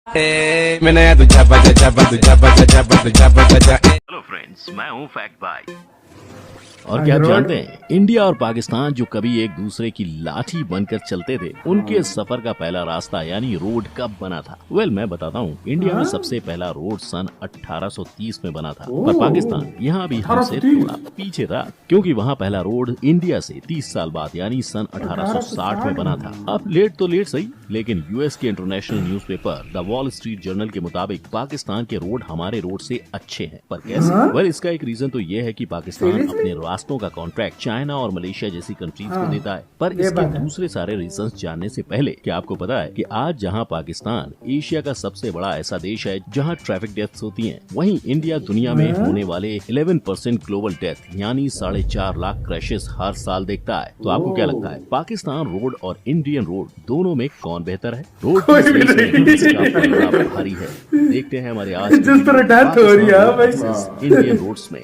Hello friends, मैं हूँ fact भाई। और क्या आप जानते हैं, इंडिया और पाकिस्तान जो कभी एक दूसरे की लाठी बनकर चलते थे, उनके सफर का पहला रास्ता यानी रोड कब बना था? मैं बताता हूँ। इंडिया में सबसे पहला रोड सन 1830 में बना था, पर पाकिस्तान यहाँ भी हमसे थोड़ा पीछे था, क्योंकि वहाँ पहला रोड इंडिया से 30 साल बाद यानी सन 1860 में बना था। अब लेट तो लेट सही, लेकिन यूएस के international newspaper the wall street journal के मुताबिक पाकिस्तान के रोड हमारे रोड से अच्छे हैं। पर कैसे? इसका एक रीजन तो ये है कि पाकिस्तान अपने रास्तों का कॉन्ट्रैक्ट चाइना और मलेशिया जैसी कंट्रीज को देता है। पर इसके दूसरे सारे रीजंस जानने से पहले, क्या आपको पता है कि आज जहां पाकिस्तान एशिया का सबसे बड़ा ऐसा देश है जहां ट्रैफिक डेथ्स होती हैं, वहीं इंडिया दुनिया में होने वाले 11% ग्लोबल डेथ यानी 4.5 लाख क्रैशेस हर साल देखता है। तो आपको क्या लगता है, पाकिस्तान रोड और इंडियन रोड दोनों में कौन बेहतर है? रोड भारी है। देखते हैं हमारे आज इंडियन रोड्स में।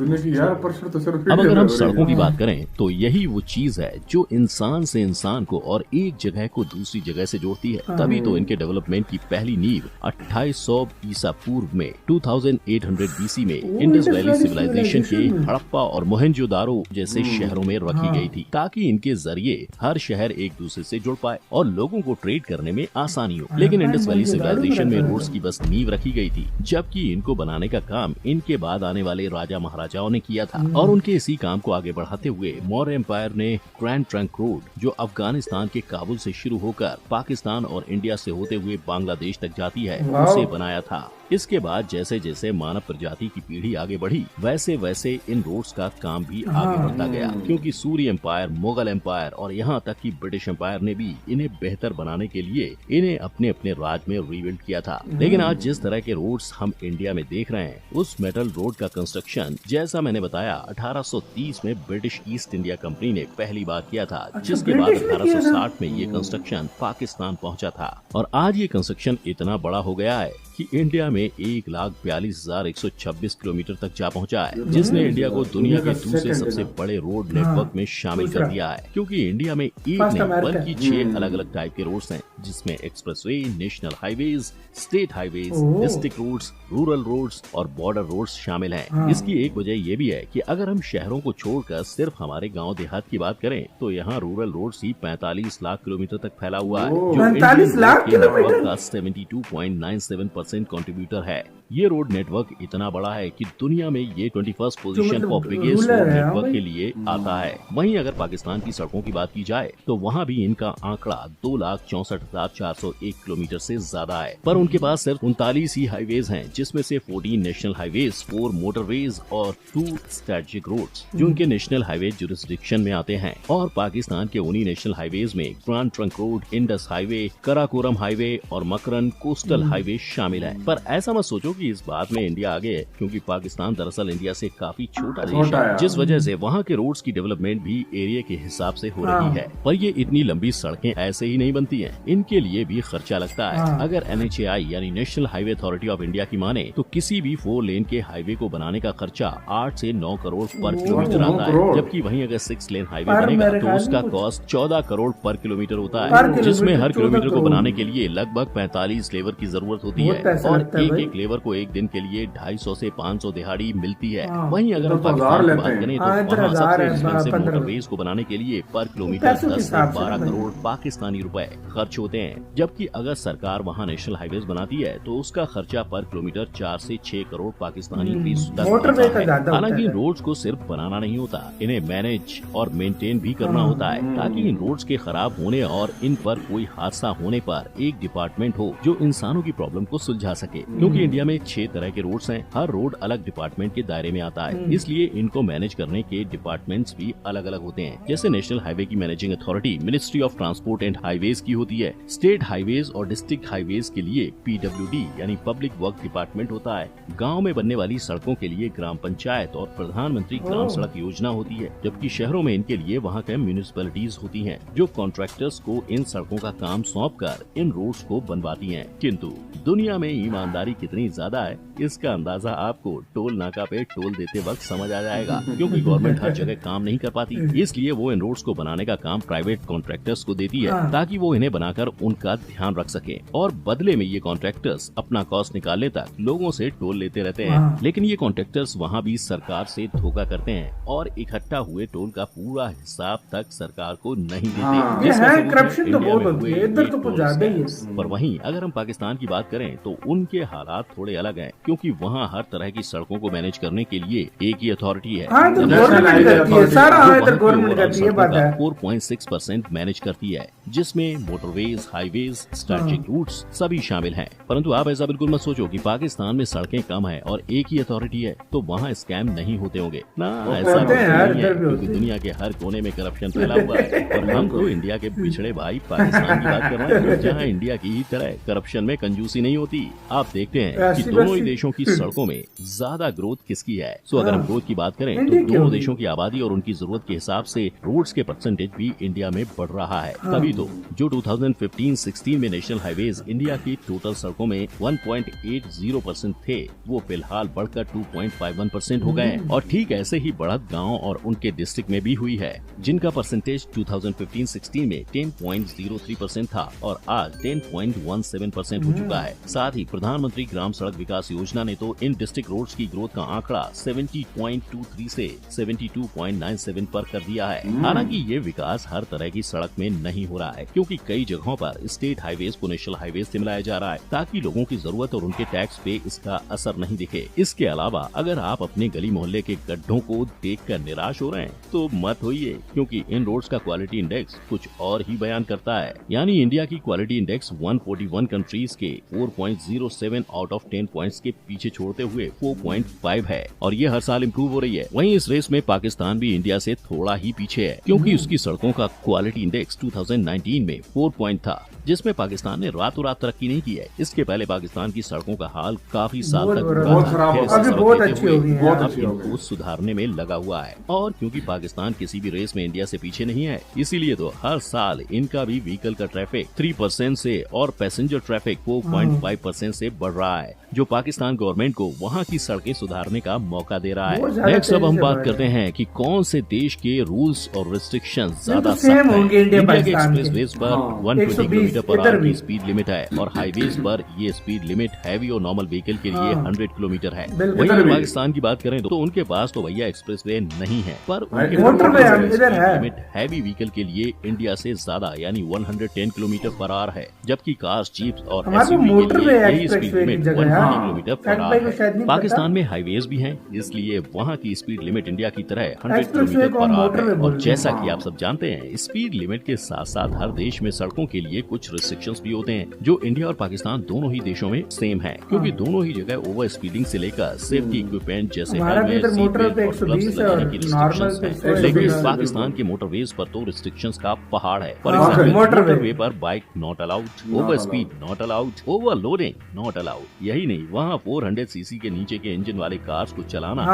अब अगर हम सड़कों की बात करें तो यही वो चीज है जो इंसान से इंसान को और एक जगह को दूसरी जगह से जोड़ती है। तभी तो इनके डेवलपमेंट की पहली नींव 2800 ईसा पूर्व में 2800 बीसी में इंडस वैली सिविलाइजेशन के हड़प्पा और मोहनजोदारो जैसे शहरों में रखी गई थी, ताकि इनके जरिए हर शहर एक दूसरे से जुड़ पाए और लोगों को ट्रेड करने में आसानी हो। लेकिन इंडस वैली सिविलाइजेशन में रोड्स की बस नींव रखी गई थी, जबकि इनको बनाने का काम इनके बाद आने वाले राजा महाराजाओं ने किया था। और उनके इसी काम को आगे बढ़ाते हुए मौर्य एम्पायर ने ग्रैंड ट्रंक रोड, जो अफगानिस्तान के काबुल से शुरू होकर पाकिस्तान और इंडिया से होते हुए बांग्लादेश तक जाती है, उसे बनाया था। इसके बाद जैसे जैसे मानव प्रजाति की पीढ़ी आगे बढ़ी, वैसे वैसे इन रोड्स का काम भी आगे बढ़ता गया, क्योंकि सूर्य एम्पायर, मुगल एम्पायर और यहाँ तक कि ब्रिटिश एम्पायर ने भी इन्हें बेहतर बनाने के लिए इन्हें अपने अपने राज में रीबिल्ड किया था। लेकिन आज जिस तरह के रोड्स हम इंडिया में देख रहे हैं, उस मेटल रोड का कंस्ट्रक्शन जैसा मैंने बताया 1830 में ब्रिटिश ईस्ट इंडिया कंपनी ने पहली बार किया था, जिसके बाद 1860 में ये कंस्ट्रक्शन पाकिस्तान पहुँचा था। और आज ये कंस्ट्रक्शन इतना बड़ा हो गया है कि इंडिया में 1,42,126 किलोमीटर तक जा पहुंचा है, जिसने इंडिया को दुनिया के दूसरे सबसे बड़े रोड नेटवर्क में शामिल कर दिया है। क्योंकि इंडिया में एक नहीं बल्कि 6 अलग अलग टाइप के रोड्स हैं, जिसमें expressway, national highways, state highways, district roads, rural roads और बॉर्डर रोड्स शामिल हैं। इसकी एक वजह ये भी है कि अगर हम शहरों को छोड़कर सिर्फ हमारे गाँव देहात की बात करें, तो यहाँ रूरल रोड्स ही 45 लाख किलोमीटर तक फैला हुआ है, जो इंडियन रोड के नेटवर्क का 72.97% कंट्रीब्यूटर है। ये रोड नेटवर्क इतना बड़ा है कि दुनिया में ये 21st position for biggest road network के लिए आता है। वहीं अगर पाकिस्तान की सड़कों की बात की जाए तो वहाँ भी इनका आंकड़ा 2,64,401 किलोमीटर से ज्यादा है, पर उनके पास सिर्फ 39 ही हाईवेज हैं, जिसमें से 14 नेशनल हाईवेज, 4 मोटरवेज और 2 स्ट्रेटेजिक रोड्स, जो उनके नेशनल हाईवे जुरिस्डिक्शन में आते हैं। और पाकिस्तान के उन्हीं नेशनल हाईवेज में grand trunk road, Indus highway, Karakoram highway और मकरन कोस्टल हाईवे शामिल है। पर ऐसा मत सोचो कि इस बात में इंडिया आगे है, क्योंकि पाकिस्तान दरअसल इंडिया से काफी छोटा देश है, जिस वजह से वहाँ के रोड्स की डेवलपमेंट भी एरिया के हिसाब से हो रही है। पर ये इतनी लंबी सड़कें ऐसे ही नहीं बनती हैं, इनके लिए भी खर्चा लगता है। अगर NHAI यानी national highway authority of India की माने तो किसी भी 4 लेन के हाईवे को बनाने का खर्चा 8 से 9 करोड़ पर किलोमीटर आता है, जबकि वहीं अगर 6 लेन हाईवे बनेगा तो उसका कॉस्ट 14 करोड़ पर किलोमीटर होता है, जिसमें हर किलोमीटर को बनाने के लिए लगभग 45 लेबर की जरूरत होती है और एक लेबर को एक दिन के लिए 250 से 500 दिहाड़ी मिलती है। वहीं अगर हम पाकिस्तान की बात करें तो वहाँ सबसे एक्सपेंसिव मोटरवेज को बनाने के लिए पर किलोमीटर 10 से 12 करोड़ पाकिस्तानी रुपए खर्च होते हैं, जबकि अगर सरकार वहाँ नेशनल हाईवेज बनाती है तो उसका खर्चा पर किलोमीटर 4 से 6 करोड़ पाकिस्तानी रुपए। हालांकि रोड्स को सिर्फ बनाना नहीं होता, इन्हें मैनेज और मेंटेन भी करना होता है, ताकि इन रोड्स के खराब होने और इन पर कोई हादसा होने पर एक डिपार्टमेंट हो जो इंसानों की प्रॉब्लम को सुलझा सके। क्योंकि इंडिया में 6 तरह के रोड्स हैं, हर रोड अलग डिपार्टमेंट के दायरे में आता है, इसलिए इनको मैनेज करने के डिपार्टमेंट्स भी अलग अलग होते हैं। जैसे नेशनल हाईवे की managing authority ministry of transport and highways की होती है। स्टेट हाईवेज और डिस्ट्रिक्ट हाईवेज के लिए PWD यानी पब्लिक वर्क डिपार्टमेंट होता है। गाँव में बनने वाली सड़कों के लिए ग्राम पंचायत और प्रधानमंत्री ग्राम सड़क योजना होती है, जबकि शहरों में इनके लिए वहाँ के म्यूनिसिपैलिटीज होती हैं, जो कॉन्ट्रैक्टर्स को इन सड़कों का काम सौंप कर इन रोड्स को बनवाती हैं। किंतु दुनिया में ईमानदारी कितनी ज्यादा ज्यादा है इसका अंदाजा आपको टोल नाका पे टोल देते वक्त समझ आ जाएगा, क्योंकि गवर्नमेंट हर जगह काम नहीं कर पाती, इसलिए वो इन रोड्स को बनाने का काम प्राइवेट कॉन्ट्रैक्टर्स को देती है ताकि वो इन्हें बनाकर उनका ध्यान रख सके, और बदले में ये कॉन्ट्रैक्टर्स अपना कॉस्ट निकालने तक लोगों से टोल लेते रहते हैं। लेकिन ये कॉन्ट्रैक्टर्स वहाँ भी सरकार से धोखा करते हैं और इकट्ठा हुए टोल का पूरा हिसाब तक सरकार को नहीं देते। करप्शन तो बहुत होती है इधर, तो कुछ ज्यादा ही है। पर वहीं अगर हम पाकिस्तान की बात करें तो उनके हालात थोड़े अलग हैं, क्योंकि वहाँ हर तरह की सड़कों को मैनेज करने के लिए एक ही अथॉरिटी है, 4.6% मैनेज करती है, जिसमें मोटरवेज, हाईवेज, स्ट्रैटेजिक रूट्स सभी शामिल हैं। परंतु आप ऐसा बिल्कुल मत सोचो कि पाकिस्तान में सड़कें कम है और एक ही अथॉरिटी है तो वहाँ स्कैम नहीं होते होंगे ना, ऐसा नहीं है, क्योंकि दुनिया के हर कोने में करप्शन फैला हुआ है। और हम तो इंडिया के पिछड़े भाई पाकिस्तान की बात कर रहे हैं, जहाँ इंडिया की ही तरह करप्शन में कंजूसी नहीं होती। आप देखते हैं कि दोनों ही देशों की सड़कों में ज्यादा ग्रोथ किसकी है। सो अगर हम ग्रोथ की बात करें तो दोनों देशों की आबादी और उनकी जरूरत के हिसाब से रोड्स के परसेंटेज भी इंडिया में बढ़ रहा है। तभी तो जो 2015-16 में नेशनल हाईवेज इंडिया की टोटल सड़कों में 1.80% थे, वो फिलहाल बढ़कर 2.51% हो गए। और ठीक ऐसे ही बढ़त गाँव और उनके डिस्ट्रिक्ट में भी हुई है, जिनका परसेंटेज 2015-16 में 10.03% था और आज 10.17% हो चुका है। साथ ही प्रधानमंत्री ग्राम सड़क विकास योजना ने तो इन डिस्ट्रिक्ट रोड्स की ग्रोथ का आंकड़ा 70.23 से 72.97 पर कर दिया है। हालांकि ये विकास हर तरह की सड़क में नहीं हो रहा है, क्योंकि कई जगहों पर स्टेट हाईवेज को नेशनल हाईवेज से मिलाया जा रहा है ताकि लोगों की जरूरत और उनके टैक्स पे इसका असर नहीं दिखे। इसके अलावा अगर आप अपने गली मोहल्ले के गड्ढों को देखकर निराश हो रहे हैं तो मत होइए, क्योंकि इन रोड्स का क्वालिटी इंडेक्स कुछ और ही बयान करता है। यानी इंडिया की क्वालिटी इंडेक्स 141 कंट्रीज के 4.07 आउट ऑफ 10 पॉइंट्स के पीछे छोड़ते हुए 4.5 है और ये हर साल इम्प्रूव हो रही है। वहीं इस रेस में पाकिस्तान भी इंडिया से थोड़ा ही पीछे है, क्योंकि उसकी सड़कों का क्वालिटी इंडेक्स 2019 में 4 पॉइंट था, जिसमें पाकिस्तान ने रातों रात तरक्की नहीं की है। इसके पहले पाकिस्तान की सड़कों का हाल काफी साल तक इनको सुधारने में लगा हुआ है। और क्योंकि पाकिस्तान किसी भी रेस में इंडिया से पीछे नहीं है, इसीलिए तो हर साल इनका भी व्हीकल का ट्रैफिक 3% से और पैसेंजर ट्रैफिक 4.5% से बढ़ रहा है, जो पाकिस्तान गवर्नमेंट को वहाँ की सड़कें सुधारने का मौका दे रहा है। नेक्स्ट अब हम बात करते हैं कि कौन से देश के रूल्स और रिस्ट्रिक्शंस ज्यादा सख्त हैं। इंडिया के एक्सप्रेसवेज पर 120 किलोमीटर पर आवर की स्पीड लिमिट है और हाईवेज पर ये स्पीड लिमिट हैवी और नॉर्मल व्हीकल के लिए 100 किलोमीटर है। वहीं अगर पाकिस्तान की बात करें तो उनके पास तो भैया एक्सप्रेसवे नहीं है, पर लिमिट हैवी व्हीकल के लिए इंडिया से ज्यादा यानी 110 किलोमीटर पर आवर है, जबकि कार्स, जीप्स और एसयूवी के लिए यही speed limit 120 kilometre per hour है। पाकिस्तान में हाईवेज भी हैं, इसलिए वहाँ की स्पीड लिमिट इंडिया की तरह 100 किलोमीटर पर आवर है। और जैसा कि आप सब जानते हैं, स्पीड लिमिट के साथ साथ हर देश में सड़कों के लिए कुछ रिस्ट्रिक्शंस भी होते हैं, जो इंडिया और पाकिस्तान दोनों ही देशों में सेम है, क्योंकि दोनों ही जगह ओवर स्पीडिंग से लेकर सेफ्टी इक्विपमेंट जैसे हेलमेट, सीट बेल्ट और ग्लव्स लगाने की रिस्ट्रिक्शंस हैं। लेकिन पाकिस्तान के मोटरवेज पर तो रिस्ट्रिक्शंस का पहाड़ है। फॉर एग्जाम्पल, मोटरवे पर bike not allowed, over speed not allowed, overloading not allowed. यही नहीं, वहाँ 400 सीसी के नीचे के इंजन वाले कार्स को चलाना,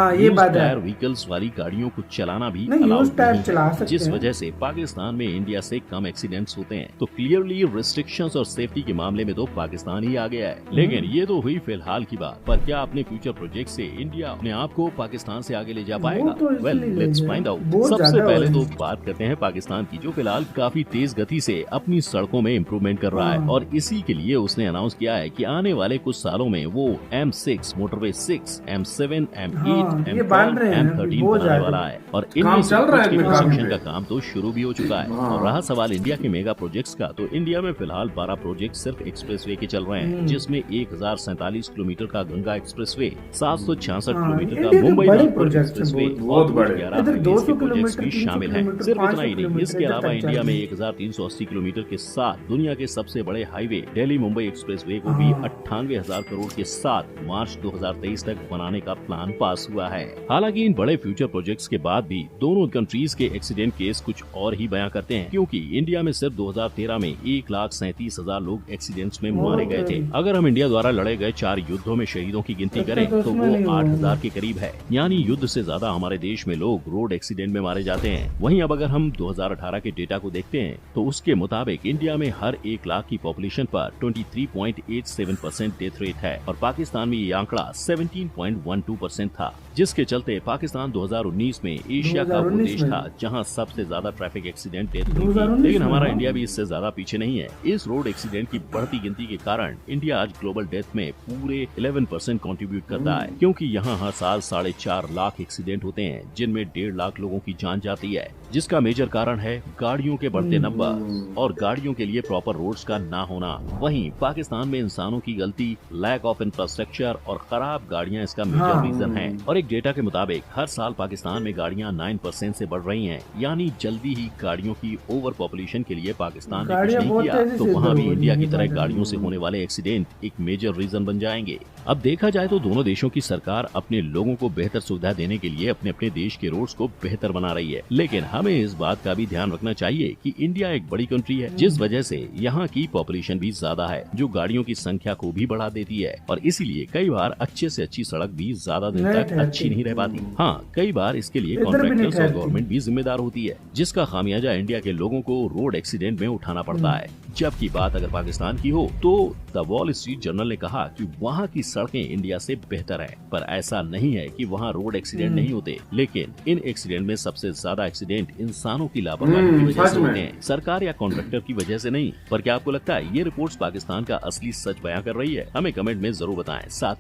टायर व्हीकल्स वाली गाड़ियों को चलाना भी अलाउड नहीं, जिस वजह से पाकिस्तान में इंडिया से कम एक्सीडेंट्स होते हैं। तो क्लियरली रिस्ट्रिक्शंस और सेफ्टी के मामले में तो पाकिस्तान ही आ गया है। लेकिन ये तो हुई फिलहाल की बात, पर क्या अपने फ्यूचर प्रोजेक्ट से इंडिया अपने आप को पाकिस्तान से आगे ले जा पाएगा? Well, let's find out. सबसे पहले तो बात करते हैं पाकिस्तान की, जो फिलहाल काफी तेज गति से अपनी सड़कों में इम्प्रूवमेंट कर रहा है और इसी के लिए उसने अनाउंस किया है कि आने वाले कुछ सालों में वो M6, motorway 6, M7, M8, M12, M13 बनाने वाला है और इनमें कंस्ट्रक्शन का काम तो शुरू भी हो चुका है। और रहा सवाल इंडिया के मेगा प्रोजेक्ट्स का, तो इंडिया में फिलहाल 12 प्रोजेक्ट सिर्फ एक्सप्रेसवे के चल रहे हैं, जिसमें 1047 किलोमीटर का गंगा एक्सप्रेसवे, 766 किलोमीटर का मुंबई नागपुर एक्सप्रेसवे और 11 प्रोजेक्ट्स भी शामिल हैं। सिर्फ इतना ही नहीं, इसके अलावा इंडिया में 1380 किलोमीटर के साथ दुनिया के सबसे बड़े हाईवे दिल्ली मुंबई एक्सप्रेसवे को भी 98,000 करोड़ के साथ मार्च 2023 तक बनाने का प्लान पास हुआ है। हालांकि इन बड़े फ्यूचर प्रोजेक्ट्स के बाद भी दोनों कंट्रीज के एक्सीडेंट केस कुछ और ही बयां करते हैं, क्योंकि इंडिया में सिर्फ 2013 में 1,37,000 लोग एक्सीडेंट्स में मारे गए थे। अगर हम इंडिया द्वारा लड़े गए 4 युद्धों में शहीदों की गिनती करें तो वो 8,000 के करीब है, यानी युद्ध से ज्यादा हमारे देश में लोग रोड एक्सीडेंट में मारे जाते हैं। वहीं अब अगर हम 2018 के डेटा को देखते हैं तो उसके मुताबिक इंडिया में हर 1 लाख की पॉपुलेशन पर 23.87% डेथ रेट है और पाकिस्तान में ये आंकड़ा 17.12% था, जिसके चलते पाकिस्तान 2019 में एशिया का वो देश था जहां सबसे ज्यादा ट्रैफिक एक्सीडेंट डेथ हुई थी। लेकिन हमारा इंडिया भी इससे ज्यादा पीछे नहीं है। इस रोड एक्सीडेंट की बढ़ती गिनती के कारण इंडिया आज ग्लोबल डेथ में पूरे 11% कंट्रीब्यूट करता है, क्योंकि यहाँ हर साल 4.5 लाख एक्सीडेंट होते हैं जिनमें 1.5 लाख लोगों की जान जाती है, जिसका मेजर कारण है गाड़ियों के बढ़ते नंबर और गाड़ियों के लिए प्रॉपर रोड्स का ना होना। वहीं पाकिस्तान में इंसानों की गलती, लैक ऑफ इंफ्रास्ट्रक्चर और खराब गाड़ियां इसका मेजर रीजन है। और एक डेटा के मुताबिक हर साल पाकिस्तान में गाड़ियां 9% से बढ़ रही हैं, यानी जल्दी ही गाड़ियों की ओवर पॉपुलेशन के लिए पाकिस्तान ने कुछ नहीं किया तो वहाँ भी इंडिया की तरह गाड़ियों से होने वाले एक्सीडेंट एक मेजर रीजन बन जाएंगे। अब देखा जाए तो दोनों देशों की सरकार अपने लोगों को बेहतर सुविधा देने के लिए अपने अपने देश के रोड्स को बेहतर बना रही है, लेकिन हमें इस बात का भी ध्यान रखना चाहिए कि इंडिया एक बड़ी कंट्री है, जिस वजह से यहाँ की पॉपुलेशन भी ज्यादा है जो गाड़ियों की संख्या को भी बढ़ा देती है और इसीलिए कई बार अच्छे से अच्छी सड़क भी ज्यादा दिन तक अच्छी नहीं रह पाती। हाँ, कई बार इसके लिए कॉन्ट्रैक्टर्स और गवर्नमेंट भी जिम्मेदार होती है, जिसका खामियाजा इंडिया के लोगों को रोड एक्सीडेंट में उठाना पड़ता है। जबकि बात अगर पाकिस्तान की हो तो द वॉल स्ट्रीट जर्नल ने कहा कि वहाँ की सड़कें इंडिया से बेहतर है, पर ऐसा नहीं है कि वहाँ रोड एक्सीडेंट नहीं होते, लेकिन इन एक्सीडेंट में सबसे ज्यादा एक्सीडेंट इंसानों की लापरवाही की वजह से होते हैं, सरकार या कॉन्ट्रैक्टर की वजह से नहीं। पर क्या आपको लगता है ये रिपोर्ट्स पाकिस्तान का असली सच बयां कर रही है? हमें कमेंट में जरूर बताएं। साथ